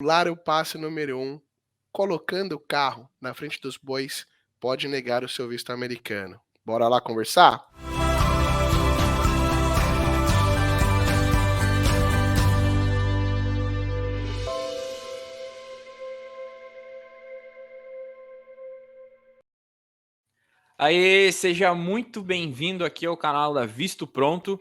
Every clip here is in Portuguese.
Pular o passo número 1, colocando o carro na frente dos bois, pode negar o seu visto americano. Bora lá conversar? Aê, seja muito bem-vindo aqui ao canal da Visto Pronto.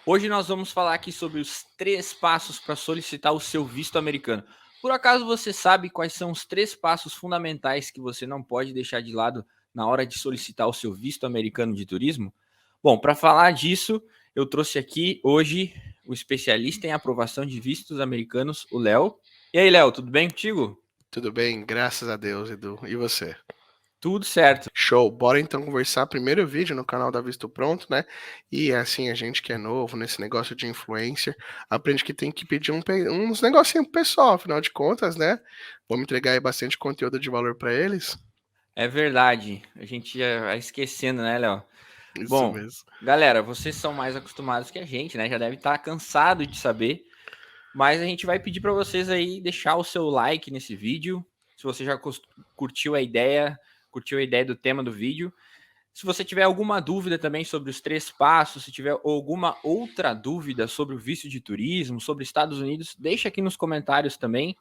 Hoje nós vamos falar aqui sobre os 3 passos para solicitar o seu visto americano. Por acaso você sabe quais são os 3 passos fundamentais que você não pode deixar de lado na hora de solicitar o seu visto americano de turismo? Bom, para falar disso, eu trouxe aqui hoje o especialista em aprovação de vistos americanos, o Léo. E aí, Léo, tudo bem contigo? Tudo bem, graças a Deus, Edu. E você? Tudo certo. Show! Bora então conversar. Primeiro vídeo no canal da Visto Pronto, né? E assim, a gente que é novo nesse negócio de influencer, aprende que tem que pedir uns negocinhos pro pessoal, afinal de contas, né? Vamos entregar aí bastante conteúdo de valor para eles. É verdade. A gente já vai esquecendo, né, Léo? Isso Bom, mesmo. galera, vocês são mais acostumados que a gente, né? Já deve estar cansado de saber, mas a gente vai pedir para vocês aí deixar o seu like nesse vídeo. Se você já curtiu a ideia do tema do vídeo. Se você tiver alguma dúvida também sobre os 3 passos, se tiver alguma outra dúvida sobre o visto de turismo, sobre Estados Unidos, deixa aqui nos comentários também.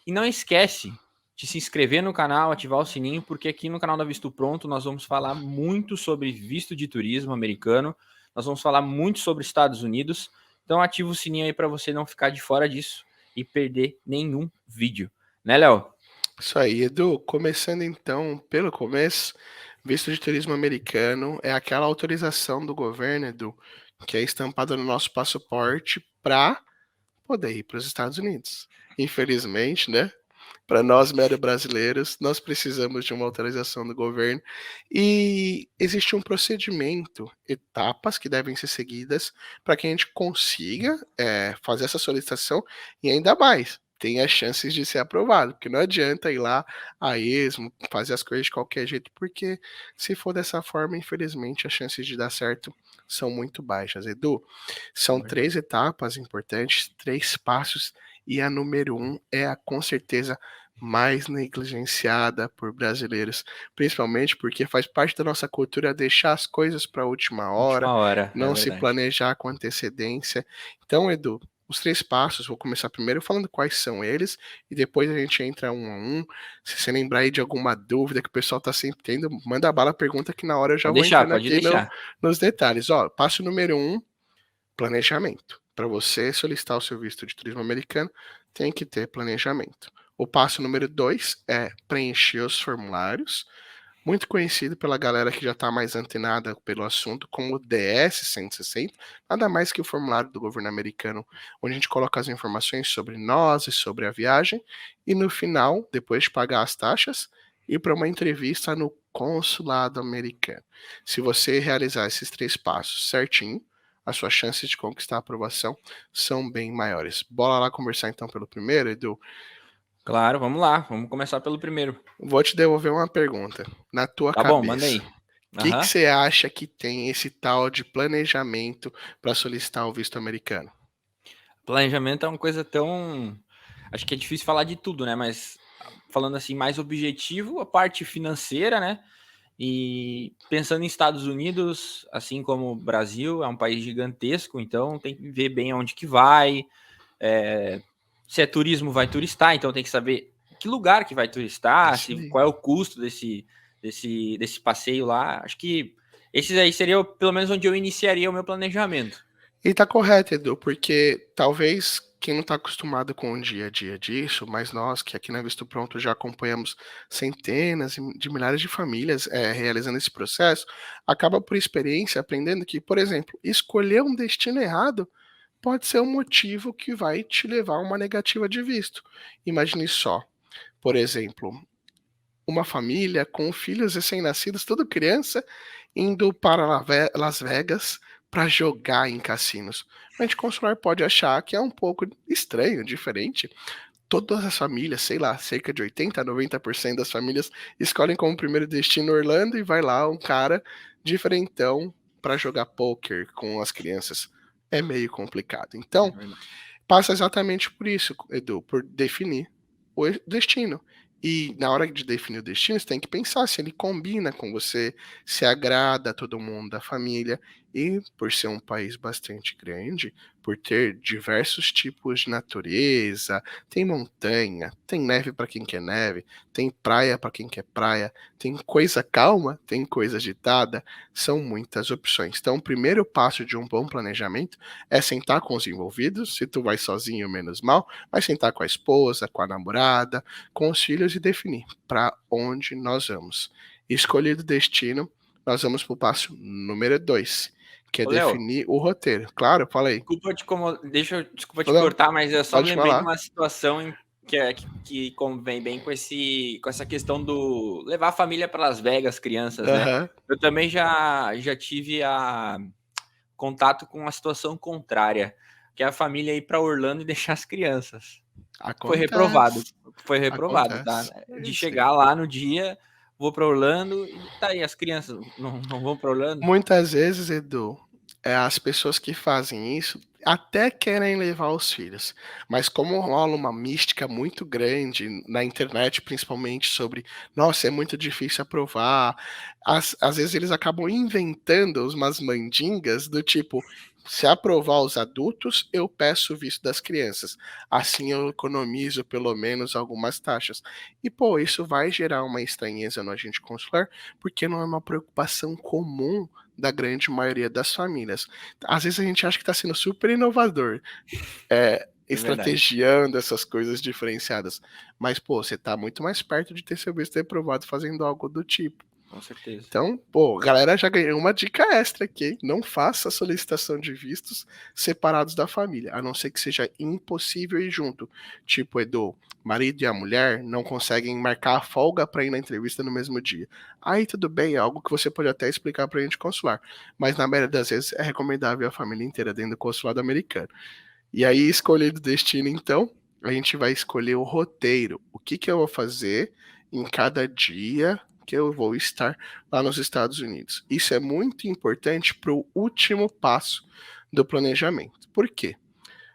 E não esquece de se inscrever no canal, ativar o sininho, porque aqui no canal da Visto Pronto nós vamos falar muito sobre visto de turismo americano, nós vamos falar muito sobre Estados Unidos, então ativa o sininho aí para você não ficar de fora disso e perder nenhum vídeo. Né, Léo? Isso aí, Edu. Começando então pelo começo, visto de turismo americano é aquela autorização do governo, Edu, que é estampada no nosso passaporte para poder ir para os Estados Unidos. Infelizmente, né? Para nós, mero brasileiros, nós precisamos de uma autorização do governo e existe um procedimento, etapas que devem ser seguidas para que a gente consiga fazer essa solicitação e ainda mais tem as chances de ser aprovado, porque não adianta ir lá a esmo, fazer as coisas de qualquer jeito, porque se for dessa forma, infelizmente, as chances de dar certo são muito baixas. Edu, são 3 etapas importantes, 3 passos, e a número 1 é a com certeza mais negligenciada por brasileiros, principalmente porque faz parte da nossa cultura deixar as coisas para a última hora, Última hora, é não se verdade. planejar com antecedência. Então, Edu, os 3 passos, vou começar primeiro falando quais são eles, e depois a gente entra um a um. Se você lembrar aí de alguma dúvida que o pessoal está sempre tendo, manda bala, pergunta que na hora eu já Pode vou deixar, entrando pode aqui deixar. nos detalhes. Ó, passo número 1, planejamento. Para você solicitar o seu visto de turismo americano, tem que ter planejamento. O passo número 2 é preencher os formulários, muito conhecido pela galera que já está mais antenada pelo assunto como o DS-160, nada mais que o formulário do governo americano, onde a gente coloca as informações sobre nós e sobre a viagem, e no final, depois de pagar as taxas, ir para uma entrevista no consulado americano. Se você realizar esses 3 passos certinho, as suas chances de conquistar a aprovação são bem maiores. Bora lá conversar então pelo primeiro, Edu? Claro, vamos lá, vamos começar pelo primeiro. Vou te devolver uma pergunta. Na tua Tá bom, manda cabeça, aí. o que Aham. você acha que tem esse tal de planejamento para solicitar o visto americano? Planejamento é uma coisa tão. Acho que é difícil falar de tudo, né? Mas falando assim, mais objetivo, a parte financeira, né? E pensando em Estados Unidos, assim como o Brasil, é um país gigantesco, então tem que ver bem aonde que vai. Se é turismo, vai turistar, então tem que saber que lugar que vai turistar, Isso se, aí. qual é o custo desse passeio lá. Acho que esses aí seria pelo menos onde eu iniciaria o meu planejamento. E tá correto, Edu, porque talvez quem não está acostumado com o dia a dia disso, mas nós que aqui na Visto Pronto já acompanhamos centenas de milhares de famílias realizando esse processo, acaba por experiência aprendendo que, por exemplo, escolher um destino errado pode ser um motivo que vai te levar a uma negativa de visto. Imagine só, por exemplo, uma família com filhos recém-nascidos, tudo criança, indo para Las Vegas para jogar em cassinos. A gente consular pode achar que é um pouco estranho, diferente. Todas as famílias, sei lá, cerca de 80 a 90% das famílias escolhem como primeiro destino Orlando e vai lá um cara diferentão para jogar poker com as crianças. É meio complicado. É Então, verdade. passa exatamente por isso, Edu, por definir. o destino. E na hora de definir o destino, você tem que pensar se ele combina com você, se agrada a todo mundo da família. E por ser um país bastante grande, por ter diversos tipos de natureza, tem montanha, tem neve para quem quer neve, tem praia para quem quer praia, tem coisa calma, tem coisa agitada, são muitas opções. Então, o primeiro passo de um bom planejamento é sentar com os envolvidos, se tu vai sozinho, menos mal, mas sentar com a esposa, com a namorada, com os filhos e definir para onde nós vamos. Escolhido o destino, nós vamos para o passo número 2, que é Ô, Léo, definir o roteiro. Claro, fala aí. desculpa te Não, cortar, mas eu só me pode lembrei de falar. uma situação que convém bem com essa questão do levar a família para Las Vegas, crianças, né? Aham. Eu também já tive contato com uma situação contrária, que é a família ir para Orlando e deixar as crianças. Foi reprovado, Acontece. foi reprovado, tá? Acontece. É De isso aí. chegar lá no dia, vou para Orlando e tá aí as crianças não vão para Orlando? Muitas vezes, Edu, as pessoas que fazem isso até querem levar os filhos, mas como rola uma mística muito grande na internet, principalmente sobre, nossa, é muito difícil aprovar, às vezes eles acabam inventando umas mandingas do tipo, se aprovar os adultos, eu peço o visto das crianças. Assim eu economizo pelo menos algumas taxas. E, pô, isso vai gerar uma estranheza no agente consular, porque não é uma preocupação comum da grande maioria das famílias. Às vezes a gente acha que está sendo super inovador, É verdade, estrategiando essas coisas diferenciadas. Mas, pô, você está muito mais perto de ter seu visto reprovado fazendo algo do tipo. com certeza. Então, pô, a galera já ganhou uma dica extra aqui, hein? Não faça a solicitação de vistos separados da família, a não ser que seja impossível ir junto. Tipo, Edu, marido e a mulher não conseguem marcar a folga para ir na entrevista no mesmo dia. Aí tudo bem, é algo que você pode até explicar para a gente consular, mas na maioria das vezes é recomendável a família inteira dentro do consulado americano. E aí, escolhido o destino, então, a gente vai escolher o roteiro. O que que eu vou fazer em cada dia que eu vou estar lá nos Estados Unidos. Isso é muito importante para o último passo do planejamento. Por quê?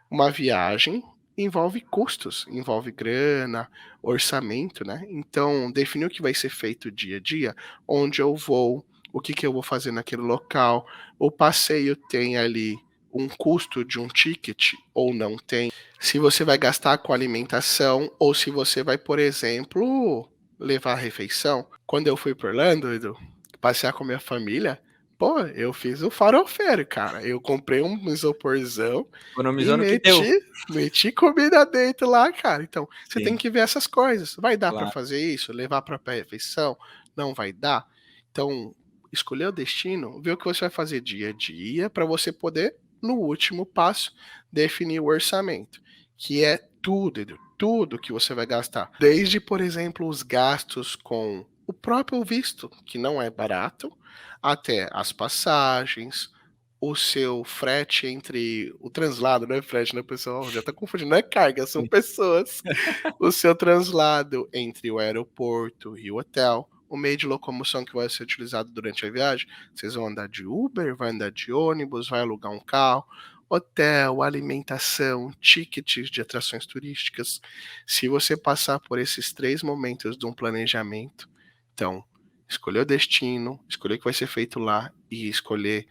Uma viagem envolve custos, envolve grana, orçamento, né? Então, definir o que vai ser feito dia a dia, onde eu vou, o que que eu vou fazer naquele local, o passeio tem ali um custo de um ticket ou não tem, se você vai gastar com alimentação ou se você vai, por exemplo, levar a refeição. Quando eu fui para Orlando, Edu, passear com minha família, pô, eu fiz o farofeiro, cara. Eu comprei um isoporzão e Economizou no que deu. meti comida dentro lá, cara. Então, você tem Sim, que ver essas coisas. Vai dar para claro. fazer isso? Levar para pré-refeição? Não vai dar? Então, escolher o destino, ver o que você vai fazer dia a dia para você poder, no último passo, definir o orçamento, que é tudo, Edu, tudo que você vai gastar. Desde, por exemplo, os gastos com o próprio visto, que não é barato, até as passagens, o seu frete entre o translado, não é frete, né, pessoal? Já tá confundindo, não é carga, são Sim. pessoas. O seu translado entre o aeroporto e o hotel, o meio de locomoção que vai ser utilizado durante a viagem. Vocês vão andar de Uber, vai andar de ônibus, vai alugar um carro, hotel, alimentação, tickets de atrações turísticas. Se você passar por esses 3 momentos de um planejamento, então, escolher o destino, escolher o que vai ser feito lá e escolher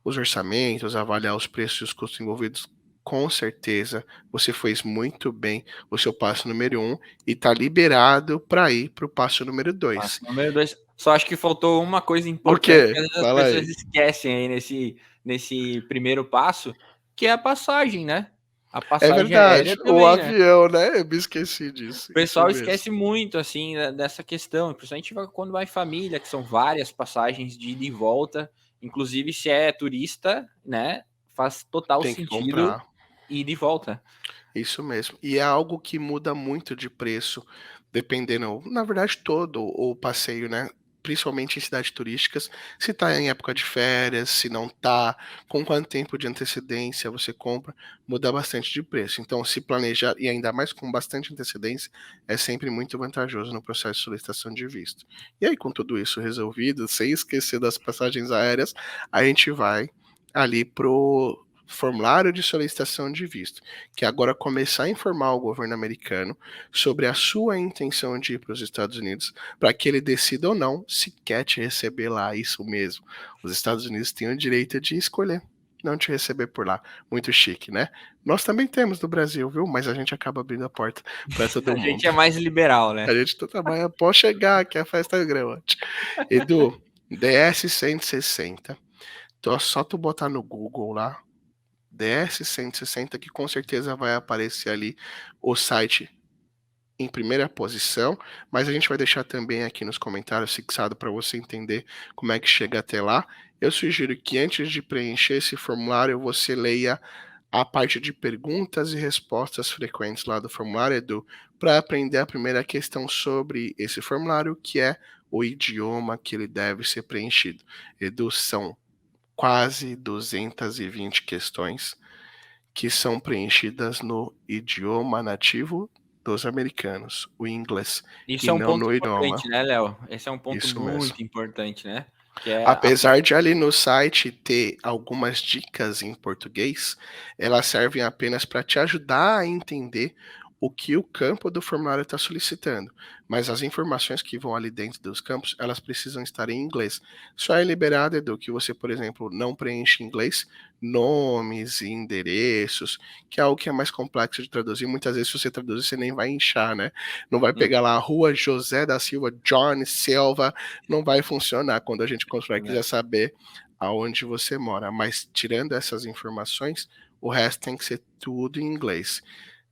os orçamentos, avaliar os preços e os custos envolvidos, com certeza você fez muito bem o seu passo número 1 e está liberado para ir para o passo número Passo 2. número 2. Só acho que faltou uma coisa O importante que quê? às vezes as Fala pessoas aí. esquecem aí nesse primeiro passo, que é a passagem, né? A É passagem aérea verdade, o também, né? avião, né? Eu me esqueci disso, O isso pessoal mesmo. esquece muito, assim, dessa questão, principalmente quando vai em família, que são várias passagens de ida e volta. Inclusive, se é turista, né? Faz total Tem que sentido comprar. ir de volta. Isso mesmo. E é algo que muda muito de preço, dependendo, na verdade, todo o passeio, né? Principalmente em cidades turísticas, se tá em época de férias, se não tá, com quanto tempo de antecedência você compra, muda bastante de preço. Então, se planejar, e ainda mais com bastante antecedência, é sempre muito vantajoso no processo de solicitação de visto. E aí, com tudo isso resolvido, sem esquecer das passagens aéreas, a gente vai ali pro formulário de solicitação de visto, que agora começar a informar o governo americano sobre a sua intenção de ir para os Estados Unidos, para que ele decida ou não se quer te receber lá, isso mesmo. Os Estados Unidos têm o direito de escolher não te receber por lá. Muito chique, né? Nós também temos no Brasil, viu? Mas a gente acaba abrindo a porta para todo A gente mundo. é mais liberal, né? A gente trabalha, pode chegar, que a festa é grande. Edu, DS 160. Só tu botar no Google lá, DS 160, que com certeza vai aparecer ali o site em primeira posição, mas a gente vai deixar também aqui nos comentários fixado para você entender como é que chega até lá. Eu sugiro que antes de preencher esse formulário, você leia a parte de perguntas e respostas frequentes lá do formulário, Edu, para aprender a primeira questão sobre esse formulário, que é o idioma que ele deve ser preenchido. Edu, são quase 220 questões que são preenchidas no idioma nativo dos americanos, o inglês, Isso e é um não ponto no idioma. importante, né, Léo? Esse é um ponto Isso mesmo. muito importante, né? Que é Apesar de ali no site ter algumas dicas em português, elas servem apenas para te ajudar a entender o que o campo do formulário está solicitando. Mas as informações que vão ali dentro dos campos, elas precisam estar em inglês. Só é liberado, Edu, que você, por exemplo, não preenche em inglês nomes e endereços, que é algo que é mais complexo de traduzir. Muitas vezes, se você traduzir, você nem vai inchar, né? Não vai pegar lá a rua José da Silva, John Silva, não vai funcionar quando a gente vai né? quiser saber aonde você mora. Mas tirando essas informações, o resto tem que ser tudo em inglês.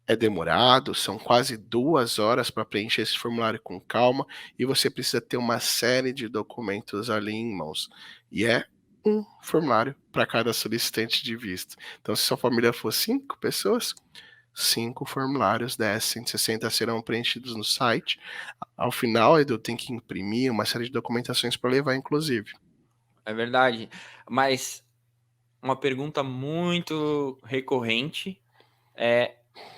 É demorado, são quase 2 horas para preencher esse formulário com calma e você precisa ter uma série de documentos ali em mãos. E é um formulário para cada solicitante de visto. Então, se sua família for 5 pessoas, 5 formulários DS 160 serão preenchidos no site. Ao final, Edu, tem que imprimir uma série de documentações para levar, inclusive. É verdade. Mas uma pergunta muito recorrente é: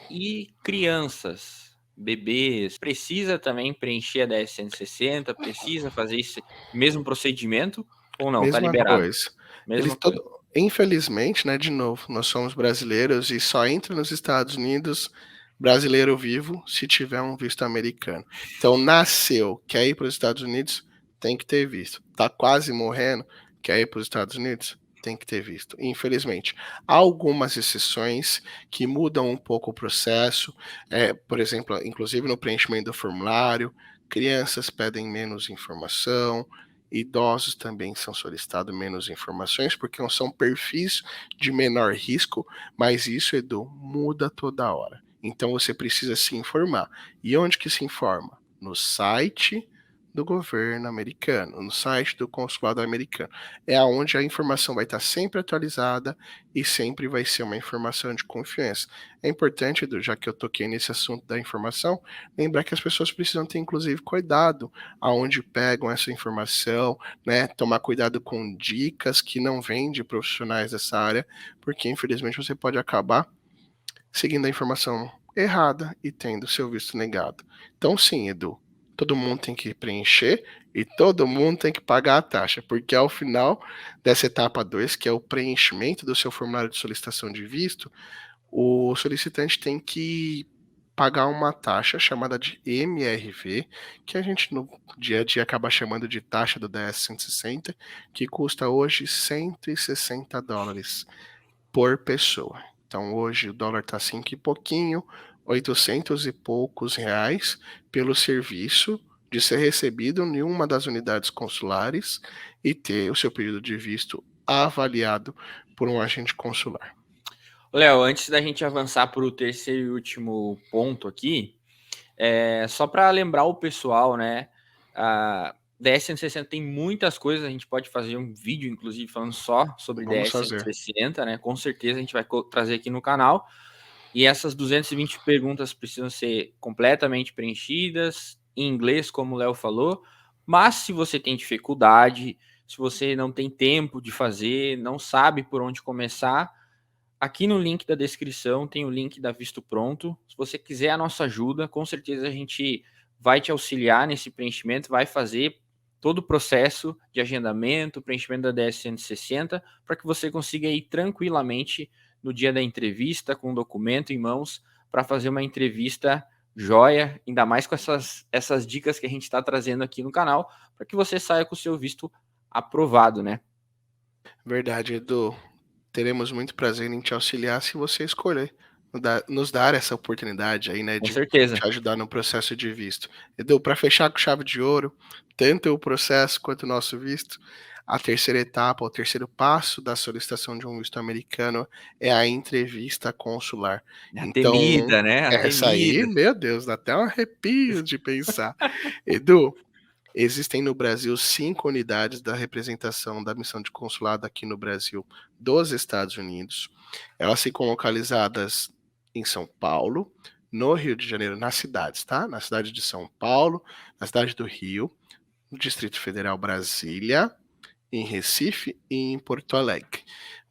e crianças, bebês, precisa também preencher a DS 160? Precisa fazer esse mesmo procedimento ou não? Tá Mesma liberado? coisa. Mesma Eles coisa. todo, infelizmente, né, de novo, nós somos brasileiros e só entra nos Estados Unidos brasileiro vivo se tiver um visto americano. Então, nasceu, quer ir para os Estados Unidos, tem que ter visto. Tá quase morrendo, quer ir para os Estados Unidos, tem que ter visto. Infelizmente, há algumas exceções que mudam um pouco o processo, por exemplo, inclusive no preenchimento do formulário, crianças pedem menos informação, idosos também são solicitados menos informações, porque são perfis de menor risco, mas isso, Edu, muda toda hora. Então você precisa se informar. E onde que se informa? No site do governo americano, no site do consulado americano. É aonde a informação vai estar sempre atualizada e sempre vai ser uma informação de confiança. É importante, Edu, já que eu toquei nesse assunto da informação, lembrar que as pessoas precisam ter, inclusive, cuidado aonde pegam essa informação, né? Tomar cuidado com dicas que não vêm de profissionais dessa área, porque infelizmente você pode acabar seguindo a informação errada e tendo seu visto negado. Então, sim, Edu, todo mundo tem que preencher e todo mundo tem que pagar a taxa, porque ao final dessa etapa 2, que é o preenchimento do seu formulário de solicitação de visto, o solicitante tem que pagar uma taxa chamada de MRV, que a gente no dia a dia acaba chamando de taxa do DS 160, que custa hoje $160 por pessoa. Então hoje o dólar está 5 e pouquinho, 800 e poucos reais pelo serviço de ser recebido em uma das unidades consulares e ter o seu pedido de visto avaliado por um agente consular. Léo, antes da gente avançar para o terceiro e último ponto aqui, só para lembrar o pessoal, né? A DS 160 tem muitas coisas, a gente pode fazer um vídeo, inclusive, falando só sobre Vamos DS fazer. 160, né? Com certeza a gente vai trazer aqui no canal. E essas 220 perguntas precisam ser completamente preenchidas, em inglês, como o Léo falou. Mas se você tem dificuldade, se você não tem tempo de fazer, não sabe por onde começar, aqui no link da descrição tem o link da Visto Pronto. Se você quiser a nossa ajuda, com certeza a gente vai te auxiliar nesse preenchimento, vai fazer todo o processo de agendamento, preenchimento da DS 160, para que você consiga ir tranquilamente no dia da entrevista, com o documento em mãos, para fazer uma entrevista joia, ainda mais com essas dicas que a gente está trazendo aqui no canal, para que você saia com o seu visto aprovado, né? Verdade, Edu. Teremos muito prazer em te auxiliar se você escolher nos dar essa oportunidade aí, né, Com de certeza. te ajudar no processo de visto. Edu, para fechar com chave de ouro, tanto o processo quanto o nosso visto, a terceira etapa, o terceiro passo da solicitação de um visto americano é a entrevista consular. A Então, temida, né? A essa aí, temida. meu Deus, dá até um arrepio de pensar. Edu, existem no Brasil 5 unidades da representação da missão de consulado aqui no Brasil dos Estados Unidos. Elas ficam localizadas em São Paulo, no Rio de Janeiro, nas cidades, tá? Na cidade de São Paulo, na cidade do Rio, no Distrito Federal Brasília, em Recife e em Porto Alegre.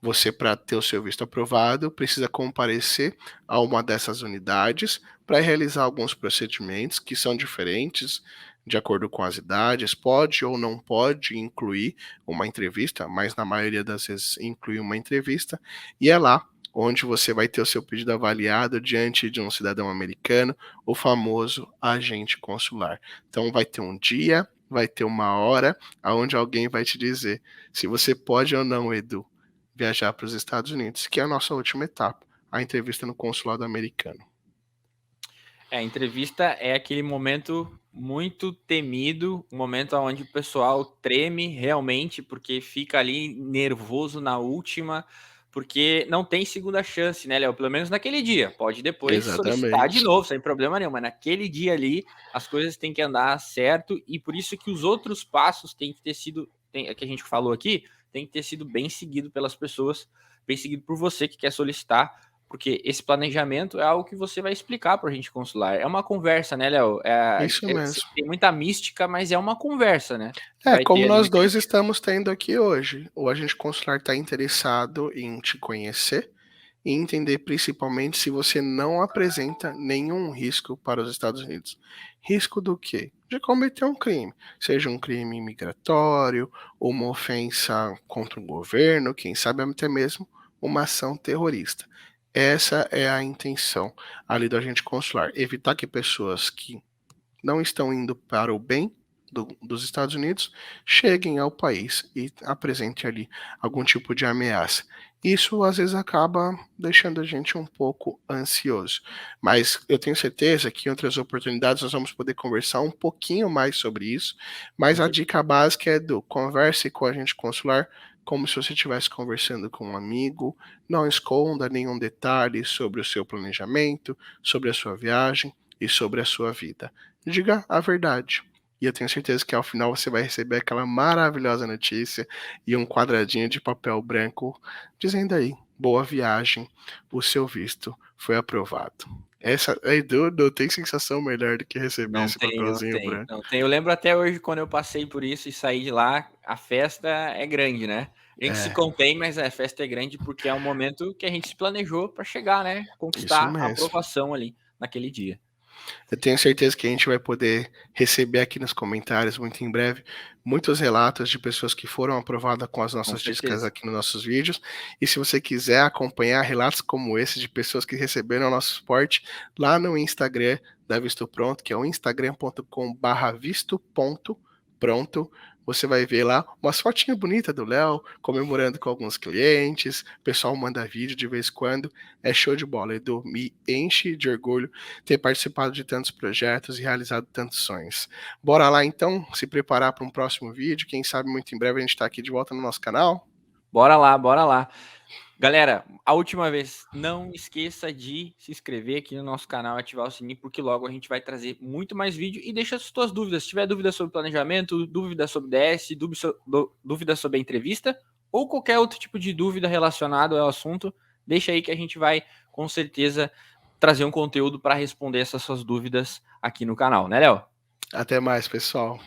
Você, para ter o seu visto aprovado, precisa comparecer a uma dessas unidades para realizar alguns procedimentos que são diferentes de acordo com as idades. Pode ou não pode incluir uma entrevista, mas na maioria das vezes inclui uma entrevista, e é lá onde você vai ter o seu pedido avaliado diante de um cidadão americano, o famoso agente consular. Então vai ter um dia, vai ter uma hora aonde alguém vai te dizer se você pode ou não, Edu, viajar para os Estados Unidos, que é a nossa última etapa, a entrevista no consulado americano. A entrevista é aquele momento muito temido, um momento onde o pessoal treme realmente, porque fica ali nervoso na última, porque não tem segunda chance, né, Léo? Pelo menos naquele dia. Pode depois solicitar de Exatamente. novo, sem problema nenhum, mas naquele dia ali as coisas têm que andar certo e por isso que os outros passos têm que ter sido, que a gente falou aqui, tem que ter sido bem seguido pelas pessoas, bem seguido por você que quer solicitar, porque esse planejamento é algo que você vai explicar para o agente consular. É uma conversa, né, Léo? Isso mesmo. Tem muita mística, mas é uma conversa, né? Que É, vai ter como ali nós naquele dois dia. estamos tendo aqui hoje. O agente consular está interessado em te conhecer e entender principalmente se você não apresenta nenhum risco para os Estados Unidos. Risco do quê? De cometer um crime, seja um crime migratório, uma ofensa contra o governo, quem sabe até mesmo uma ação terrorista. Essa é a intenção ali do agente consular, evitar que pessoas que não estão indo para o bem dos Estados Unidos cheguem ao país e apresentem ali algum tipo de ameaça. Isso às vezes acaba deixando a gente um pouco ansioso, mas eu tenho certeza que em outras oportunidades nós vamos poder conversar um pouquinho mais sobre isso. Mas Com a certeza. dica básica é do converse com a gente consular como se você estivesse conversando com um amigo, não esconda nenhum detalhe sobre o seu planejamento, sobre a sua viagem e sobre a sua vida. Diga a verdade. E eu tenho certeza que ao final você vai receber aquela maravilhosa notícia e um quadradinho de papel branco dizendo aí: boa viagem, o seu visto foi aprovado. Essa, Edu, não tem sensação melhor do que receber Não esse tem, não papelzinho tem, branco. não tem. Eu lembro até hoje quando eu passei por isso e saí de lá, a festa é grande, né? A gente se É, contém, mas a festa é grande porque é um momento que a gente se planejou para chegar, né? isso Conquistar a mesmo. aprovação ali naquele dia. Eu tenho certeza que a gente vai poder receber aqui nos comentários, muito em breve, muitos relatos de pessoas que foram aprovadas com as Com nossas dicas certeza. aqui nos nossos vídeos. E se você quiser acompanhar relatos como esse de pessoas que receberam o nosso suporte, lá no Instagram da Visto Pronto, que é o instagram.com/visto.pronto, você vai ver lá umas fotinhas bonitas do Léo, comemorando com alguns clientes, o pessoal manda vídeo de vez em quando, é show de bola, Edu, me enche de orgulho ter participado de tantos projetos e realizado tantos sonhos. Bora lá então, se preparar para um próximo vídeo. Quem sabe muito em breve a gente está aqui de volta no nosso canal. Bora lá, bora lá. Galera, a última vez, não esqueça de se inscrever aqui no nosso canal, ativar o sininho, porque logo a gente vai trazer muito mais vídeo e deixa as suas dúvidas. Se tiver dúvida sobre planejamento, dúvida sobre DS, dúvida sobre a entrevista ou qualquer outro tipo de dúvida relacionado ao assunto, deixa aí que a gente vai com certeza trazer um conteúdo para responder essas suas dúvidas aqui no canal, né, Léo? Até mais, pessoal.